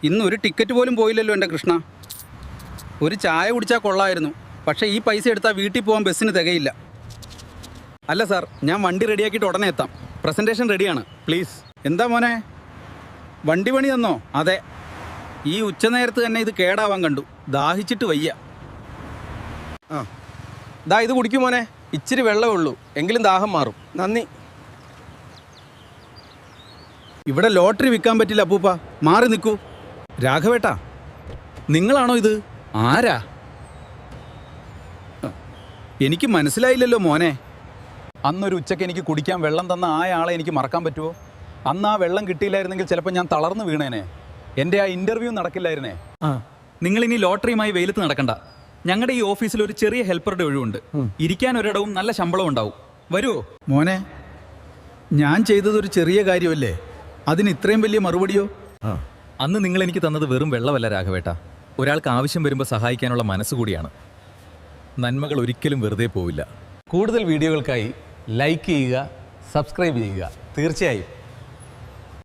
ഇന്നൊരു ടിക്കറ്റ് പോലും പോയില്ലല്ലോ എൻ്റെ കൃഷ്ണ. ഒരു ചായ കുടിച്ചാൽ കൊള്ളായിരുന്നു, പക്ഷേ ഈ പൈസ എടുത്താൽ വീട്ടിൽ പോകാൻ ബസ്സിന് തികയില്ല. അല്ല സാർ, ഞാൻ വണ്ടി റെഡിയാക്കിയിട്ട് ഉടനെ എത്താം. പ്രസൻറ്റേഷൻ റെഡിയാണ്, പ്ലീസ്. എന്താ മോനെ, വണ്ടി പണി തന്നോ? അതെ, ഈ ഉച്ചനേരത്ത് തന്നെ ഇത് കേടാവാൻ കണ്ടു. ദാഹിച്ചിട്ട് വയ്യ. ദാ ഇത് കുടിക്കും മോനെ, ഇച്ചിരി വെള്ളമേ ഉള്ളൂ, എങ്കിലും ദാഹം മാറും. നന്ദി. ഇവിടെ ലോട്ടറി വിൽക്കാൻ പറ്റില്ല അപ്പൂപ്പ, മാറി നിൽക്കൂ. രാഘവേട്ടാ, നിങ്ങളാണോ ഇത്? ആരാ? എനിക്ക് മനസ്സിലായില്ലല്ലോ മോനെ. അന്നൊരു ഉച്ചയ്ക്ക് എനിക്ക് കുടിക്കാൻ വെള്ളം തന്ന ആ ആളെ എനിക്ക് മറക്കാൻ പറ്റുമോ? അന്ന് ആ വെള്ളം കിട്ടിയില്ലായിരുന്നെങ്കിൽ ചിലപ്പോൾ ഞാൻ തളർന്നു വീണേനെ. എൻ്റെ ആ ഇൻ്റർവ്യൂ നടക്കില്ലായിരുന്നേ. നിങ്ങളിനി ലോട്ടറിയുമായി വെയിലത്ത് നടക്കണ്ട. ഞങ്ങളുടെ ഈ ഓഫീസിൽ ഒരു ചെറിയ ഹെൽപ്പറുടെ ഒഴിവുണ്ട്. ഇരിക്കാൻ ഒരിടവും നല്ല ശമ്പളം ഉണ്ടാവും. വരുമോ മോനെ? ഞാൻ ചെയ്തതൊരു ചെറിയ കാര്യമല്ലേ, അതിന് ഇത്രയും വലിയ മറുപടിയോ? അന്ന് നിങ്ങൾ എനിക്ക് തന്നത് വെറും വെള്ളമല്ല രാഘവേട്ട, ഒരാൾക്ക് ആവശ്യം വരുമ്പോൾ സഹായിക്കാനുള്ള മനസ്സുകൂടിയാണ്. നന്മകൾ ഒരിക്കലും വെറുതെ പോവില്ല. കൂടുതൽ വീഡിയോകൾക്കായി ലൈക്ക് ചെയ്യുക, സബ്സ്ക്രൈബ് ചെയ്യുക. തീർച്ചയായും